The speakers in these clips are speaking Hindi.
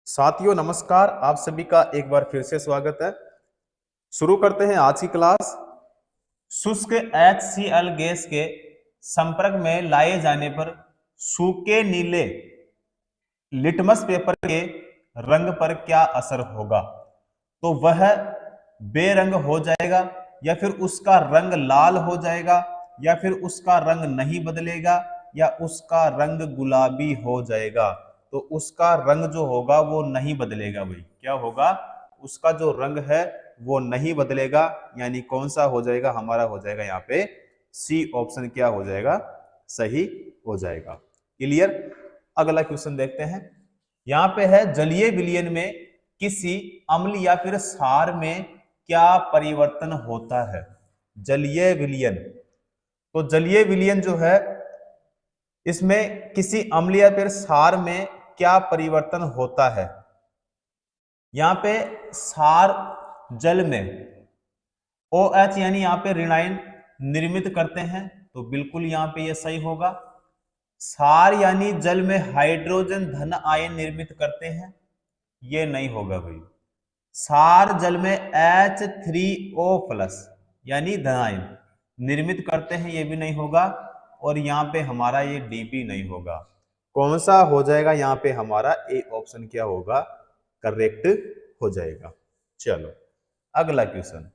साथियों नमस्कार, आप सभी का एक बार फिर से स्वागत है। शुरू करते हैं आज की क्लास। शुष्क HCl गैस के संपर्क में लाए जाने पर सूखे नीले लिटमस पेपर के रंग पर क्या असर होगा? तो वह बेरंग हो जाएगा, या फिर उसका रंग लाल हो जाएगा, या फिर उसका रंग नहीं बदलेगा, या उसका रंग गुलाबी हो जाएगा। तो उसका रंग जो होगा वो नहीं बदलेगा। भाई क्या होगा? उसका जो रंग है वो नहीं बदलेगा, यानी कौन सा हो जाएगा? हमारा हो जाएगा यहाँ पे सी ऑप्शन क्या हो जाएगा? सही हो जाएगा। क्लियर? अगला क्वेश्चन देखते हैं। यहाँ पे है जलीय विलयन में किसी अम्ल या फिर क्षार में क्या परिवर्तन होता है? जलीय विलयन, तो जलीय विलयन जो है इसमें किसी अम्ल या फिर क्षार में क्या परिवर्तन होता है? यहाँ पे क्षार जल में OH यानी यहाँ पे ऋणायन निर्मित करते हैं, तो बिल्कुल यहाँ पे ये सही होगा। क्षार यानी जल में हाइड्रोजन धन आयन निर्मित करते हैं, ये नहीं होगा भाई। क्षार जल में H3O+ यानी धन आयन निर्मित करते हैं, ये भी नहीं होगा। और यहाँ पे हमारा ये डी भी नहीं होगा। कौन सा हो जाएगा? यहाँ पे हमारा ए ऑप्शन क्या होगा? करेक्ट हो जाएगा। चलो अगला क्वेश्चन।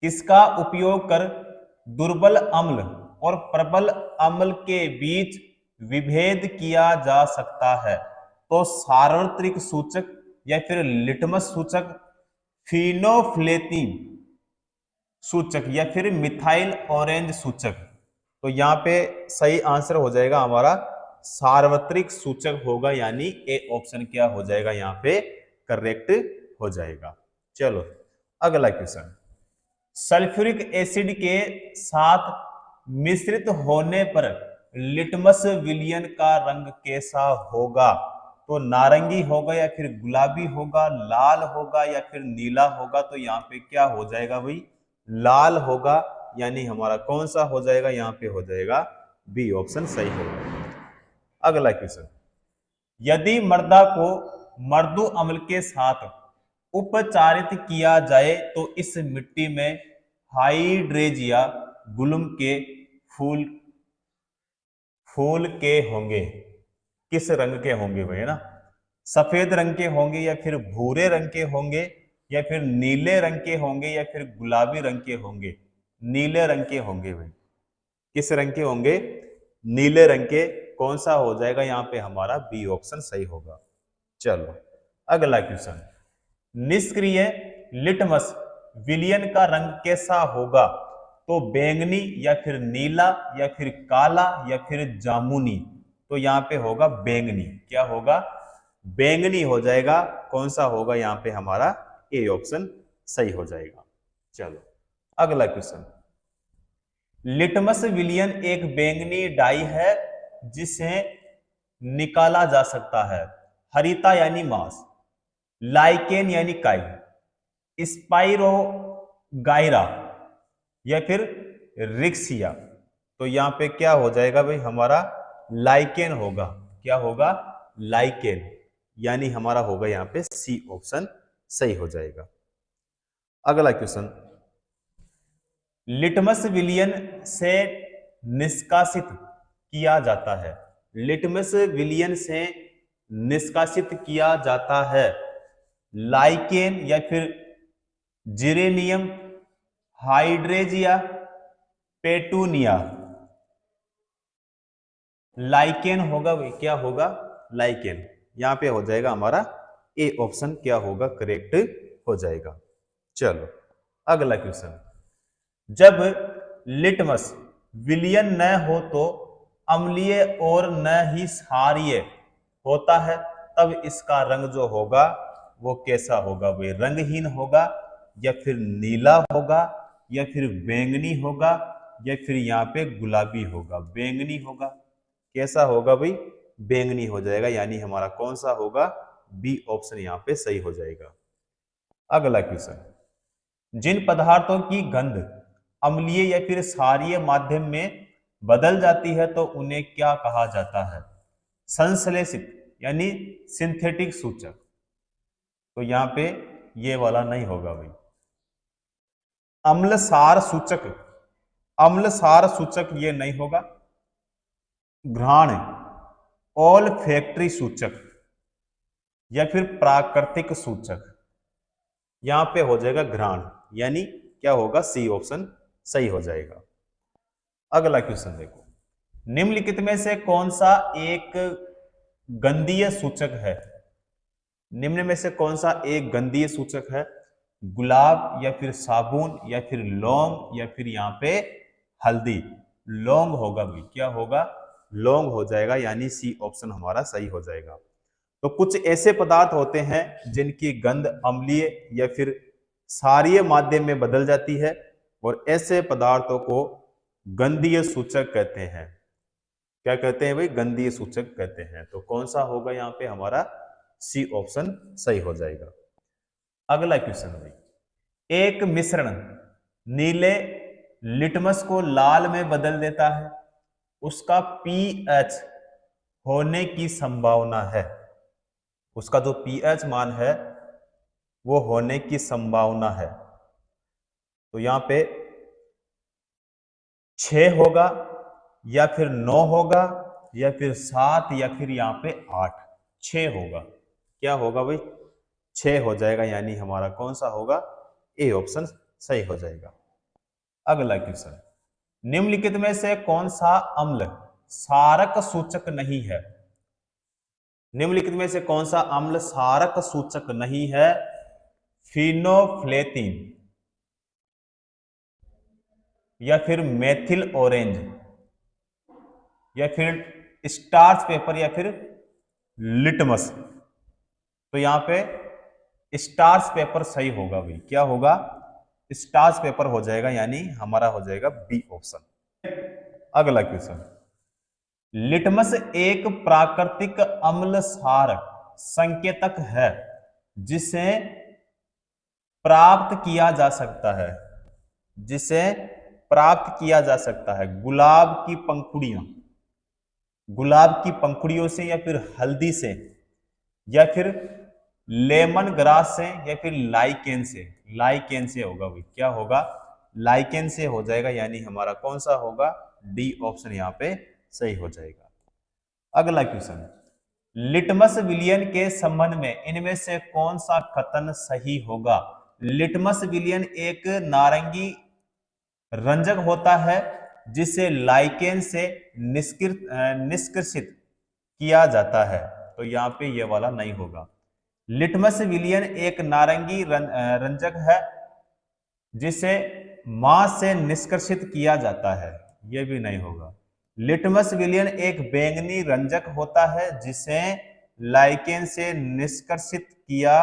किसका उपयोग कर दुर्बल अम्ल और प्रबल अम्ल के बीच विभेद किया जा सकता है? तो सार्वत्रिक सूचक, या फिर लिटमस सूचक, फिनोफ्लेटीन सूचक, या फिर मिथाइल ऑरेंज सूचक। तो यहाँ पे सही आंसर हो जाएगा हमारा सार्वत्रिक सूचक होगा, यानी ए ऑप्शन क्या हो जाएगा? यहाँ पे करेक्ट हो जाएगा। चलो अगला क्वेश्चन। सल्फ्यूरिक एसिड के साथ मिश्रित होने पर लिटमस विलयन का रंग कैसा होगा? तो नारंगी होगा, या फिर गुलाबी होगा, लाल होगा, या फिर नीला होगा? तो यहाँ पे क्या हो जाएगा भाई? लाल होगा, यानी हमारा कौन सा हो जाएगा? यहाँ पे हो जाएगा बी ऑप्शन सही होगा। अगला क्वेश्चन। यदि मृदा को मृदु अम्ल के साथ उपचारित किया जाए तो इस मिट्टी में हाइड्रेजिया गुलम के फूल के होंगे किस रंग के होंगे भाई? है ना, सफेद रंग के होंगे, या फिर भूरे रंग के होंगे, या फिर नीले रंग के होंगे, या फिर गुलाबी रंग के होंगे? नीले रंग के होंगे भाई। किस रंग के होंगे? नीले रंग के। कौन सा हो जाएगा? यहाँ पे हमारा बी ऑप्शन सही होगा। चलो अगला क्वेश्चन। निष्क्रिय लिटमस विलयन का रंग कैसा होगा? तो बैंगनी, या फिर नीला, या फिर काला, या फिर जामुनी? तो यहाँ पे होगा बैंगनी। क्या होगा? बैंगनी हो जाएगा। कौन सा होगा? यहाँ पे हमारा ए ऑप्शन सही हो जाएगा। चलो अगला क्वेश्चन। लिटमस विलयन एक बैंगनी डाई है जिसे निकाला जा सकता है। हरिता यानी मांस, लाइकेन यानी काई, स्पाइरो गायरा, या फिर रिक्सिया? तो यहाँ पे क्या हो जाएगा भाई? हमारा लाइकेन होगा। क्या होगा? लाइकेन, यानी हमारा होगा यहाँ पे सी ऑप्शन सही हो जाएगा। अगला क्वेश्चन। लिटमस विलयन से निष्कासित किया जाता है। लिटमस विलयन से निष्कासित किया जाता है लाइकेन, या फिर जिरेनियम, हाइड्रेजिया, पेटूनिया? लाइकेन होगा भाई। क्या होगा? लाइकेन। यहां पे हो जाएगा हमारा ए ऑप्शन क्या होगा? करेक्ट हो जाएगा। चलो अगला क्वेश्चन। जब लिटमस विलयन न हो तो अम्लीय और न ही क्षारीय होता है, तब इसका रंग जो होगा वो कैसा होगा भाई? रंगहीन होगा, या फिर नीला होगा, या फिर बैंगनी होगा, या फिर यहाँ पे गुलाबी होगा? बैंगनी होगा। कैसा होगा भाई? बैंगनी हो जाएगा, यानी हमारा कौन सा होगा? बी ऑप्शन यहाँ पे सही हो जाएगा। अगला क्वेश्चन। जिन पदार्थों की गंध अम्लीय या फिर क्षारीय माध्यम में बदल जाती है तो उन्हें क्या कहा जाता है? संश्लेषित यानी सिंथेटिक सूचक, तो यहाँ पे ये वाला नहीं होगा भाई। अम्लसार सूचक, अम्लसार सूचक ये नहीं होगा। घ्राण, ओल्फैक्टरी सूचक या फिर प्राकृतिक सूचक, यहां पे हो जाएगा घ्राण, यानी क्या होगा, सी ऑप्शन सही हो जाएगा। अगला क्वेश्चन देखो, निम्नलिखित में से कौन सा एक गंधीय सूचक है? निम्न में से कौन सा एक गंधीय सूचक है? गुलाब या फिर साबुन या फिर लौंग या फिर यहाँ पे हल्दी? लौंग होगा भाई, क्या होगा, लौंग हो जाएगा, यानी सी ऑप्शन हमारा सही हो जाएगा। तो कुछ ऐसे पदार्थ होते हैं जिनकी गंध अम्लीय या फिर क्षारीय माध्यम में बदल जाती है, और ऐसे पदार्थों को गंधीय सूचक कहते हैं। क्या कहते हैं भाई? गंधीय सूचक कहते हैं। तो कौन सा होगा यहाँ पे हमारा? सी ऑप्शन सही हो जाएगा। अगला क्वेश्चन भाई, एक मिश्रण नीले लिटमस को लाल में बदल देता है, उसका पीएच होने की संभावना है। उसका जो पीएच मान है वो होने की संभावना है। तो यहां पे 6 होगा या फिर 9 होगा या फिर 7 या फिर यहाँ पे 8? 6 होगा। क्या होगा भाई? 6 हो जाएगा, यानी हमारा कौन सा होगा? ए ऑप्शन सही हो जाएगा। अगला क्वेश्चन, निम्नलिखित में से कौन सा अम्ल क्षारक सूचक नहीं है? निम्नलिखित में से कौन सा अम्ल क्षारक सूचक नहीं है? फिनोफ्लेथिन या फिर मेथिल ऑरेंज या फिर स्टार्च पेपर या फिर लिटमस? तो यहां पे स्टार्च पेपर सही होगा भाई। क्या होगा? स्टार्च पेपर हो जाएगा, यानी हमारा हो जाएगा बी ऑप्शन। अगला क्वेश्चन, लिटमस एक प्राकृतिक अम्ल क्षारक संकेतक है जिसे प्राप्त किया जा सकता है, जिसे प्राप्त किया जा सकता है गुलाब की पंखुड़ियां, गुलाब की पंखुड़ियों से या फिर हल्दी से या फिर लेमन ग्रास से या फिर लाइकेन से? लाइकेन से होगा भाई। क्या होगा? लाइकेन से हो जाएगा, यानी हमारा कौन सा होगा? डी ऑप्शन यहाँ पे सही हो जाएगा। अगला क्वेश्चन, लिटमस विलयन के संबंध में इनमें से कौन सा कथन सही होगा? लिटमस विलयन एक नारंगी रंजक होता है जिसे लाइकेन से निष्कर्षित किया जाता है। तो यहाँ पे ये वाला नहीं होगा। लिटमस विलयन एक नारंगी रंजक है जिसे मांस से निष्कर्षित किया जाता है, यह भी नहीं होगा। लिटमस विलयन एक बैंगनी रंजक होता है जिसे लाइकेन से निष्कर्षित किया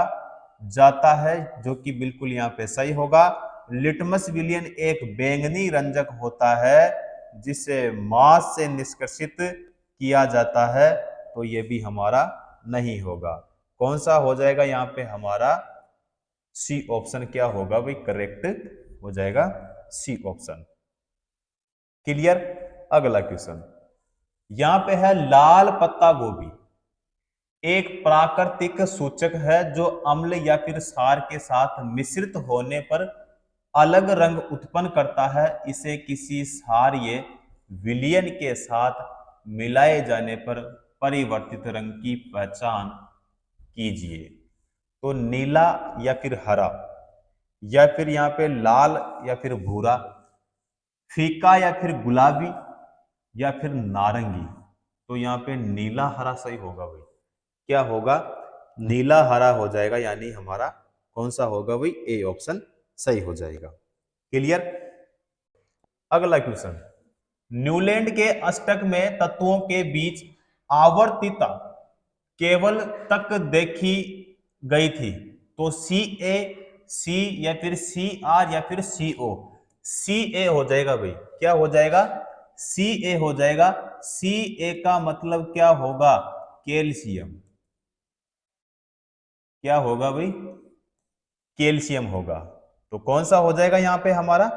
जाता है, जो कि बिल्कुल यहाँ पे सही होगा। लिटमस विलयन एक बैंगनी रंजक होता है जिसे मांस से निष्कर्षित किया जाता है, तो ये भी हमारा नहीं होगा। कौन सा हो जाएगा यहाँ पे हमारा? सी ऑप्शन क्या होगा भाई? करेक्ट हो जाएगा सी ऑप्शन। क्लियर? अगला क्वेश्चन, यहां पे है लाल पत्ता गोभी एक प्राकृतिक सूचक है जो अम्ल या फिर क्षार के साथ मिश्रित होने पर अलग रंग उत्पन्न करता है। इसे किसी क्षारीय विलयन के साथ मिलाए जाने पर परिवर्तित रंग की पहचान कीजिए। तो नीला या फिर हरा या फिर यहाँ पे लाल या फिर भूरा, फीका या फिर गुलाबी या फिर नारंगी? तो यहाँ पे नीला हरा सही होगा भाई। क्या होगा? नीला हरा हो जाएगा, यानी हमारा कौन सा होगा भाई? ए ऑप्शन सही हो जाएगा। क्लियर? अगला क्वेश्चन, न्यूलैंड के अष्टक में तत्वों के बीच आवर्तिता केवल तक देखी गई थी। तो सी ए, सी या फिर सी आर या फिर सी ओ? सी ए हो जाएगा भाई। क्या हो जाएगा? सी ए हो जाएगा। सी ए का मतलब क्या होगा? कैल्शियम। क्या होगा भाई? कैल्शियम होगा। तो कौन सा हो जाएगा यहाँ पे हमारा?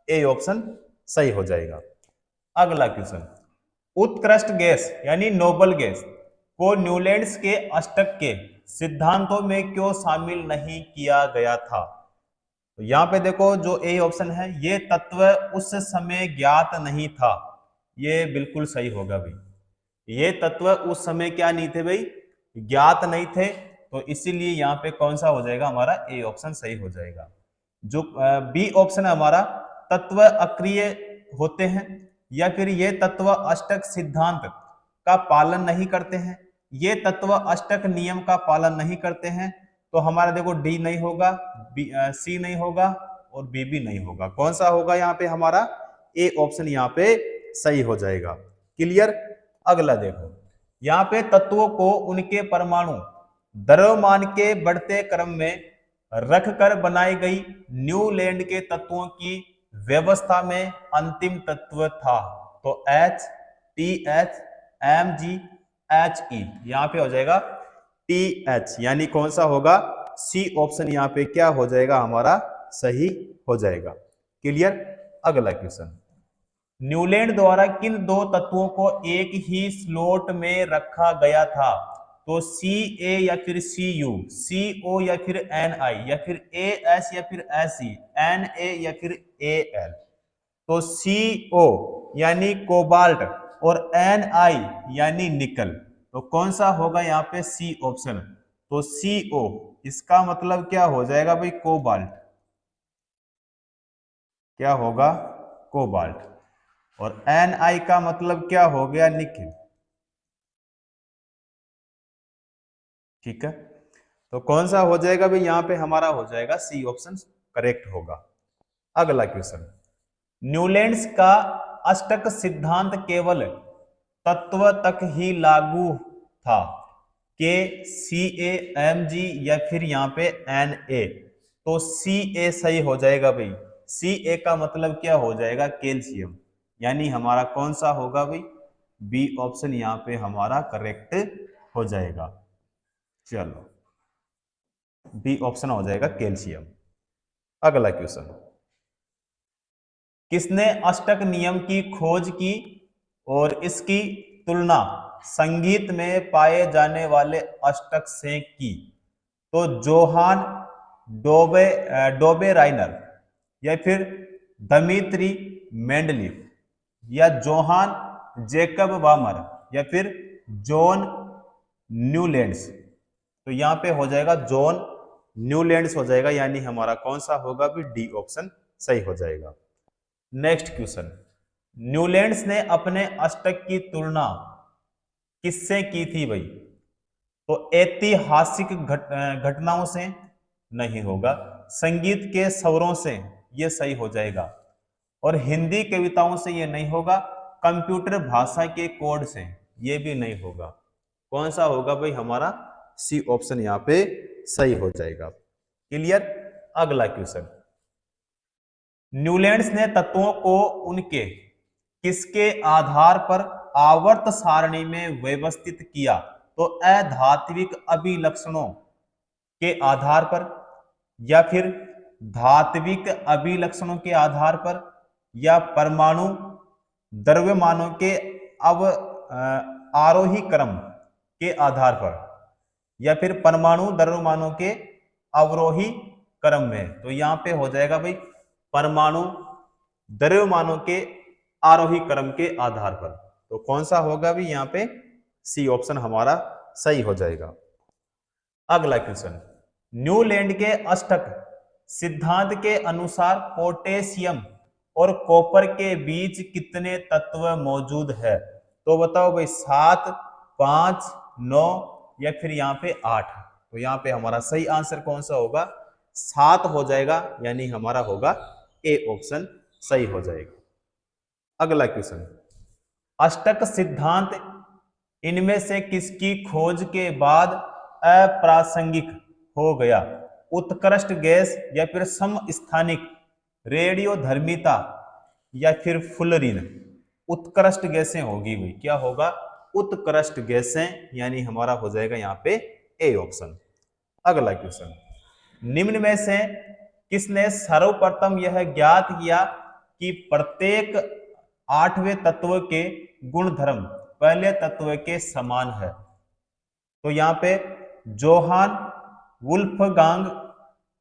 ए ऑप्शन सही हो जाएगा। अगला क्वेश्चन, उत्कृष्ट गैस यानी नोबल गैस को न्यूलैंड्स के अष्टक के सिद्धांतों में क्यों शामिल नहीं किया गया था? तो यहाँ पे देखो जो ए ऑप्शन है, ये तत्व उस समय ज्ञात नहीं था, ये बिल्कुल सही होगा भाई। ये तत्व उस समय क्या नहीं थे भाई, ज्ञात नहीं थे, तो इसीलिए यहाँ पे कौन सा हो जाएगा हमारा, ए ऑप्शन सही हो जाएगा। जो बी ऑप्शन है हमारा, तत्व अक्रिय होते हैं या फिर ये तत्व अष्टक सिद्धांत का पालन नहीं करते हैं, ये तत्व अष्टक नियम का पालन नहीं करते हैं, तो हमारा देखो डी नहीं होगा, सी नहीं होगा और बी भी नहीं होगा। कौन सा होगा यहाँ पे हमारा, ए ऑप्शन यहाँ पे सही हो जाएगा। क्लियर। अगला देखो, यहाँ पे तत्वों को उनके परमाणु द्रव्यमान के बढ़ते क्रम में रखकर बनाई गई न्यूलैंड के तत्वों की व्यवस्था में अंतिम तत्व था। तो H, TH, Mg, He, यहां पे हो जाएगा TH, यानी कौन सा होगा, सी ऑप्शन यहाँ पे क्या हो जाएगा हमारा, सही हो जाएगा। क्लियर। अगला क्वेश्चन, न्यूलैंड द्वारा किन दो तत्वों को एक ही स्लॉट में रखा गया था? तो Ca या फिर Cu, Co या फिर Ni या फिर As या फिर Se, Na या फिर Al। तो Co यानी कोबाल्ट और Ni यानी निकल, तो कौन सा होगा यहाँ पे, सी ऑप्शन। तो Co इसका मतलब क्या हो जाएगा भाई, कोबाल्ट, क्या होगा, कोबाल्ट, और Ni का मतलब क्या हो गया, निकिल। ठीक है, तो कौन सा हो जाएगा भाई, यहां पे हमारा हो जाएगा सी ऑप्शन करेक्ट होगा। अगला क्वेश्चन, न्यूलैंड्स का अष्टक सिद्धांत केवल तत्व तक ही लागू था, के Ca, Mg या फिर यहाँ पे Na? तो Ca सही हो जाएगा भाई। Ca का मतलब क्या हो जाएगा, कैल्शियम, यानी हमारा कौन सा होगा भाई, बी ऑप्शन यहाँ पे हमारा करेक्ट हो जाएगा। चलो, बी ऑप्शन हो जाएगा कैल्शियम। अगला क्वेश्चन, किसने अष्टक नियम की खोज की और इसकी तुलना संगीत में पाए जाने वाले अष्टक से की? तो जोहान डोबे राइनर या फिर दमित्री मेंडलीफ या जोहान जेकब बामर या फिर जॉन न्यूलैंड्स? तो यहाँ पे हो जाएगा जॉन न्यूलैंड्स हो जाएगा, यानी हमारा कौन सा होगा भी, डी ऑप्शन सही हो जाएगा। नेक्स्ट क्वेश्चन, न्यूलैंड्स ने अपने अष्टक की तुलना किससे की थी भाई? तो ऐतिहासिक घटनाओं से नहीं होगा, संगीत के स्वरों से, ये सही हो जाएगा, और हिंदी कविताओं से ये नहीं होगा, कंप्यूटर भाषा के कोड से ये भी नहीं होगा। कौन सा होगा भाई हमारा, सी ऑप्शन यहाँ पे सही हो जाएगा। क्लियर। अगला क्वेश्चन, न्यूलैंड्स ने तत्वों को उनके किसके आधार पर आवर्त सारणी में व्यवस्थित किया? तो अधात्विक अभिलक्षणों के आधार पर या फिर धात्विक अभिलक्षणों के आधार पर या परमाणु द्रव्यमानों के आरोही क्रम के आधार पर या फिर परमाणु द्रव्यमानों के अवरोही क्रम में? तो यहाँ पे हो जाएगा भाई परमाणु द्रव्यमानों के आरोही क्रम के आधार पर। तो कौन सा होगा भी यहाँ पे, सी ऑप्शन हमारा सही हो जाएगा। अगला क्वेश्चन, न्यूलैंड के अष्टक सिद्धांत के अनुसार पोटेशियम और कॉपर के बीच कितने तत्व मौजूद है? तो बताओ भाई, 7, 5, 9 या फिर यहाँ पे 8? तो यहाँ पे हमारा सही आंसर कौन सा होगा, 7 हो जाएगा, यानी हमारा होगा ए ऑप्शन सही हो जाएगा। अगला क्वेश्चन, अष्टक सिद्धांत इनमें से किसकी खोज के बाद अप्रासंगिक हो गया? उत्कृष्ट गैस या फिर समस्थानिक रेडियोधर्मिता या फिर फुलरिन? उत्कृष्ट गैसें होगी भाई, क्या होगा, उत्कृष्ट गैसें, यानी हमारा हो जाएगा यहाँ पे ए ऑप्शन। अगला क्वेश्चन, निम्न में से किसने सर्वप्रथम यह ज्ञात किया कि प्रत्येक 8वें तत्व के गुणधर्म पहले तत्व के समान है? तो यहाँ पे जोहान वुल्फगांग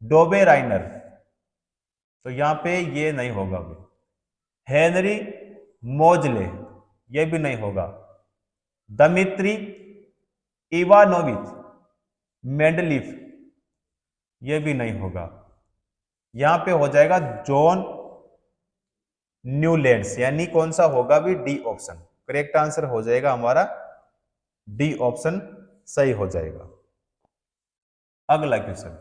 डोबेराइनर, तो यहां पे ये नहीं होगा भी। हेनरी मोजले, ये भी नहीं होगा। दमित्री इवानोविच मेंडलीफ, ये भी नहीं होगा। यहां पे हो जाएगा जॉन न्यूलैंड्स, यानी कौन सा होगा भी, डी ऑप्शन करेक्ट आंसर हो जाएगा हमारा, डी ऑप्शन सही हो जाएगा। अगला क्वेश्चन,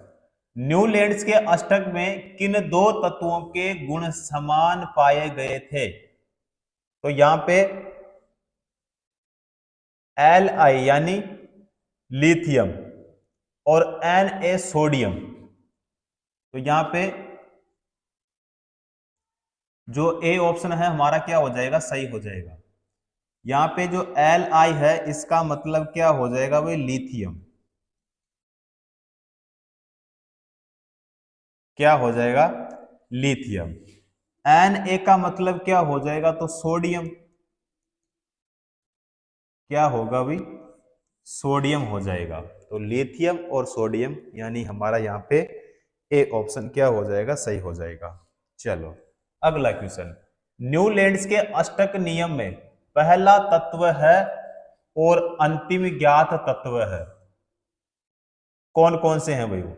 न्यूलैंड्स के अष्टक में किन दो तत्वों के गुण समान पाए गए थे? तो यहां पे Li यानी लिथियम और Na सोडियम, तो यहां पे जो ए ऑप्शन है हमारा क्या हो जाएगा, सही हो जाएगा। यहां पे जो Li है इसका मतलब क्या हो जाएगा भाई, लिथियम, क्या हो जाएगा, लिथियम। Na का मतलब क्या हो जाएगा, तो सोडियम, क्या होगा भाई, सोडियम हो जाएगा। तो लिथियम और सोडियम, यानी हमारा यहाँ पे ए ऑप्शन क्या हो जाएगा, सही हो जाएगा। चलो अगला क्वेश्चन, न्यूलैंड्स के अष्टक नियम में पहला तत्व है और अंतिम ज्ञात तत्व है, कौन कौन से हैं भाई वो?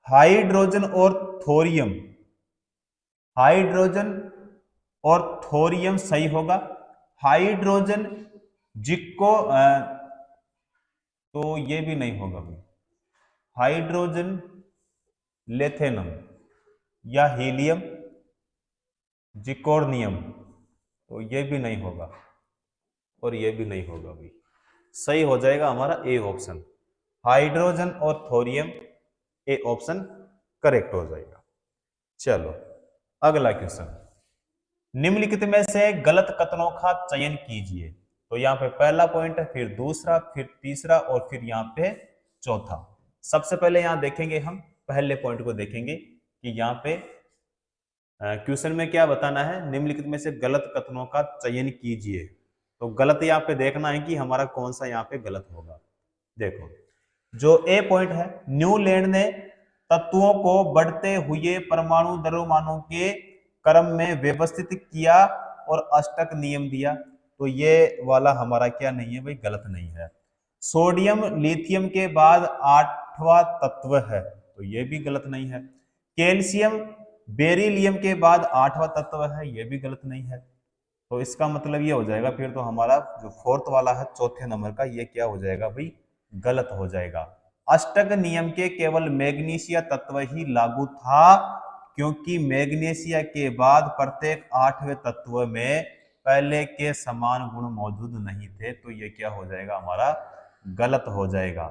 हाइड्रोजन और थोरियम, हाइड्रोजन और थोरियम सही होगा। हाइड्रोजन जिक्को तो ये भी नहीं होगा भाई। हाइड्रोजन लेथेनम या हीलियम जिकोर्नियम, तो ये भी नहीं होगा और ये भी नहीं होगा भाई। सही हो जाएगा हमारा ए ऑप्शन, हाइड्रोजन और थोरियम, ए ऑप्शन करेक्ट हो जाएगा। चलो अगला क्वेश्चन, निम्नलिखित में से गलत कथनों का चयन कीजिए। तो यहाँ पे पहला पॉइंट है, फिर दूसरा, फिर तीसरा और फिर यहाँ पे चौथा। सबसे पहले यहाँ देखेंगे, हम पहले पॉइंट को देखेंगे कि यहाँ पे क्वेश्चन में क्या बताना है, निम्नलिखित में से गलत कथनों का चयन कीजिए। तो गलत यहाँ पे देखना है कि हमारा कौन सा यहाँ पे गलत होगा। देखो जो ए पॉइंट है, न्यूलैंड ने तत्वों को बढ़ते हुए परमाणु द्रव्यमानों के क्रम में व्यवस्थित किया और अष्टक नियम दिया, तो ये वाला हमारा क्या नहीं है भाई, गलत नहीं है। सोडियम लिथियम के बाद आठवां तत्व है, तो ये भी गलत नहीं है। कैल्शियम बेरिलियम के बाद आठवां तत्व है, ये भी गलत नहीं है। तो इसका मतलब ये हो जाएगा फिर तो हमारा जो फोर्थ वाला है चौथे नंबर का, ये क्या हो जाएगा भाई, गलत हो जाएगा। अष्टक नियम के केवल मैग्नीशिया तत्व ही लागू था, क्योंकि मैग्नीशिया के बाद प्रत्येक आठवें तत्व में पहले के समान गुण मौजूद नहीं थे, तो ये क्या हो जाएगा हमारा, गलत हो जाएगा।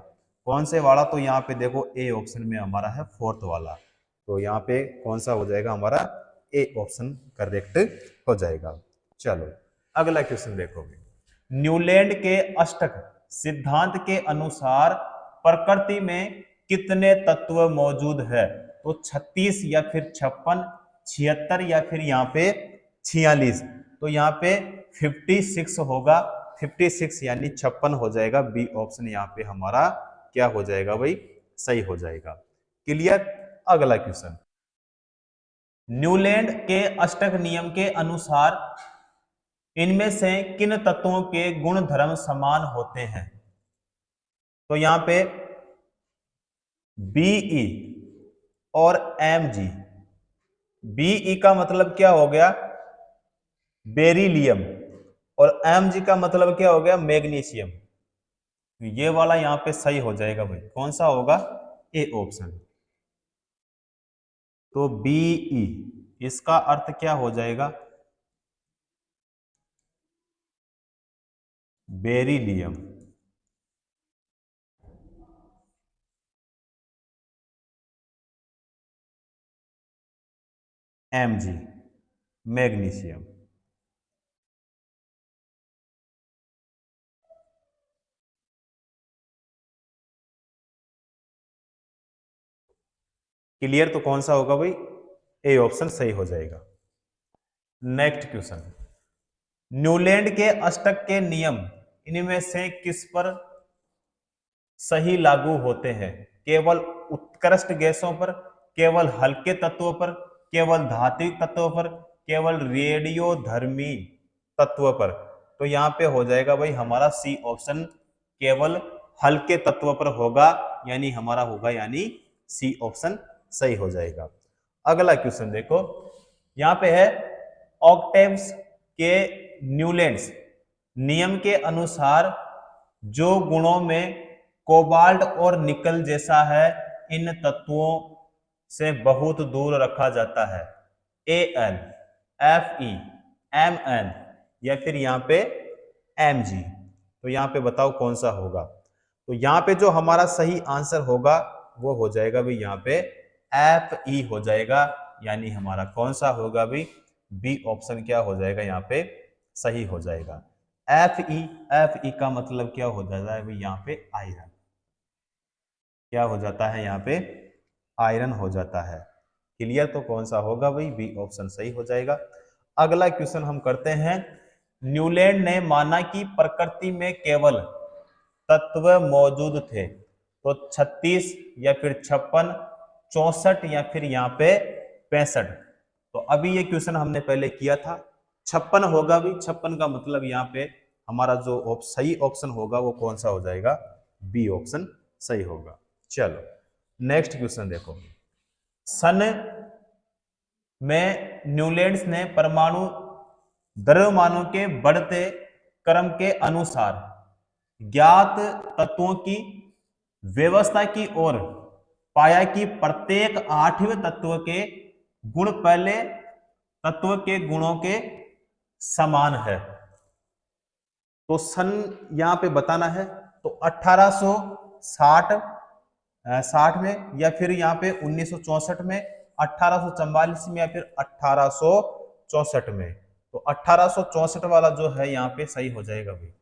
कौन से वाला, तो यहाँ पे देखो ए ऑप्शन में हमारा है फोर्थ वाला, तो यहाँ पे कौन सा हो जाएगा हमारा, ए ऑप्शन करेक्ट हो जाएगा। चलो अगला क्वेश्चन देखो, न्यूलैंड के अष्टक सिद्धांत के अनुसार प्रकृति में कितने तत्व मौजूद है? तो 36 या फिर 56, 76 या फिर यहाँ पे 46, तो यहाँ पे 56 होगा। 56 यानी 56 हो जाएगा, बी ऑप्शन यहाँ पे हमारा क्या हो जाएगा भाई, सही हो जाएगा। क्लियर। अगला क्वेश्चन, न्यूलैंड के अष्टक नियम के अनुसार इनमें से किन तत्वों के गुण धर्म समान होते हैं? तो यहां पे Be और Mg, Be का मतलब क्या हो गया, बेरिलियम, और Mg का मतलब क्या हो गया, मैग्नीशियम। ये वाला यहाँ पे सही हो जाएगा भाई, कौन सा होगा, ए ऑप्शन। तो Be इसका अर्थ क्या हो जाएगा, बेरिलियम। Mg magnesium. क्लियर। तो कौन सा होगा भाई, ए ऑप्शन सही हो जाएगा। नेक्स्ट क्वेश्चन, न्यूलैंड के अष्टक के नियम इनमें से किस पर सही लागू होते हैं, केवल उत्कृष्ट गैसों पर, केवल हल्के तत्वों पर, केवल धात्विक तत्वों पर, केवल रेडियोधर्मी तत्वों पर। तो यहाँ पे हो जाएगा भाई हमारा सी ऑप्शन, केवल हल्के तत्वों पर होगा, यानी हमारा होगा यानी सी ऑप्शन सही हो जाएगा। अगला क्वेश्चन देखो, यहाँ पे है ऑक्टेव्स के न्यूलैंड्स नियम के अनुसार जो गुणों में कोबाल्ट और निकल जैसा है, इन तत्वों से बहुत दूर रखा जाता है। Al, Fe, Mn या फिर यहाँ पे Mg। तो यहाँ पे बताओ कौन सा होगा। तो यहाँ पे जो हमारा सही आंसर होगा वो हो जाएगा भाई यहाँ पे Fe हो जाएगा, यानी हमारा कौन सा होगा भाई, बी ऑप्शन क्या हो जाएगा यहाँ पे सही हो जाएगा। Fe का मतलब क्या हो जाता है भाई यहाँ पे आयरन, क्या हो जाता है यहाँ पे आयरन हो जाता है। क्लियर, तो कौन सा होगा भाई, बी ऑप्शन सही हो जाएगा। अगला क्वेश्चन हम करते हैं, न्यूलैंड ने माना कि प्रकृति में केवल तत्व मौजूद थे। तो 36 या फिर 56, 64 या फिर यहाँ पे 65। तो अभी ये क्वेश्चन हमने पहले किया था, 56 होगा भी, 56 का मतलब यहाँ पे हमारा जो सही ऑप्शन होगा वो कौन सा हो जाएगा, बी ऑप्शन सही होगा। चलो नेक्स्ट क्वेश्चन देखो, सन में न्यूलैंड्स ने परमाणु द्रव्यमानों के बढ़ते क्रम के अनुसार ज्ञात तत्वों की व्यवस्था की ओर पाया कि प्रत्येक 8वें तत्व के गुण पहले तत्व के गुणों के समान है। तो सन यहां पे बताना है, तो 1860 में या फिर यहाँ पे 1964 में, 1844 में या फिर 1864 में। तो 1864 वाला जो है यहाँ पे सही हो जाएगा भाई।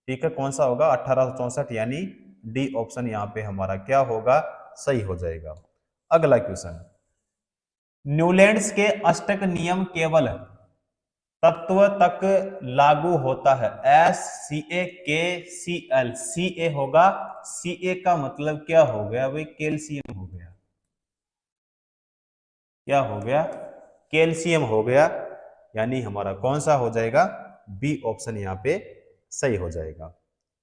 ठीक है, कौन सा होगा 1864, यानी डी ऑप्शन यहाँ पे हमारा क्या होगा, सही हो जाएगा। अगला क्वेश्चन, न्यूलैंड्स के अष्टक नियम केवल तत्व तक लागू होता है। SCaKCl, Ca होगा, Ca का मतलब क्या हो गया भाई, कैल्शियम हो गया। क्या हो गया, कैल्शियम हो गया, यानी हमारा कौन सा हो जाएगा, बी ऑप्शन यहाँ पे सही हो जाएगा।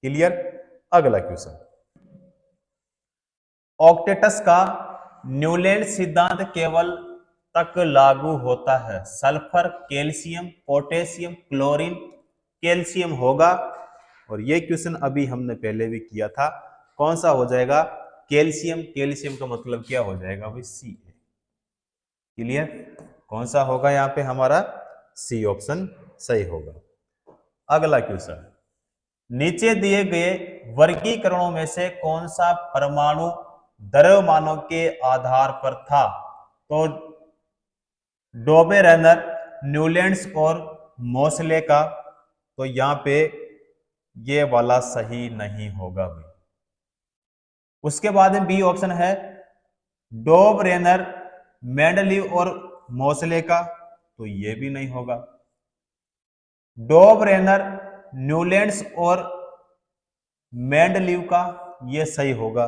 क्लियर। अगला क्वेश्चन, ऑक्टेटस का न्यूलैंड सिद्धांत केवल तक लागू होता है। Sulphur, calcium, potassium, chlorine, calcium होगा। और ये क्वेश्चन अभी हमने पहले भी किया था, कौन सा हो जाएगा, कैल्शियम। कैल्शियम का मतलब क्या हो जाएगा भाई, सी। क्लियर, कौन सा होगा यहाँ पे हमारा, सी ऑप्शन सही होगा। अगला क्वेश्चन, नीचे दिए गए वर्गीकरणों में से कौन सा परमाणु द्रव्यमानों के आधार पर था। तो डोबेरेनर, न्यूलैंड्स और मोसले का। तो यहां पे ये वाला सही नहीं होगा भाई। उसके बाद में बी ऑप्शन है डोबरेनर, मेंडलीव और मोसले का। तो ये भी नहीं होगा। डोबरेनर, न्यूलैंड्स और मेंडलीव का, ये सही होगा।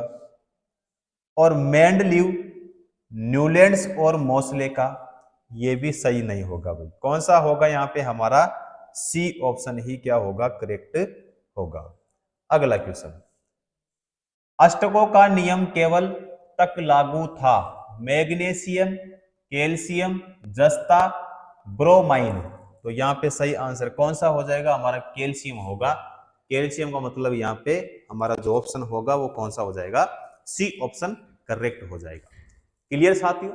और मेंडलीव, न्यूलैंड्स और मोसले का, ये भी सही नहीं होगा भाई। कौन सा होगा यहाँ पे हमारा, सी ऑप्शन ही क्या होगा, करेक्ट होगा। अगला क्वेश्चन, अष्टकों का नियम केवल तक लागू था। मैग्नीशियम, कैल्शियम, जस्ता, ब्रोमाइन। तो यहाँ पे सही आंसर कौन सा हो जाएगा हमारा, कैल्शियम होगा। कैल्शियम का मतलब यहाँ पे हमारा जो ऑप्शन होगा वो कौन सा हो जाएगा, सी ऑप्शन करेक्ट हो जाएगा। क्लियर साथियों।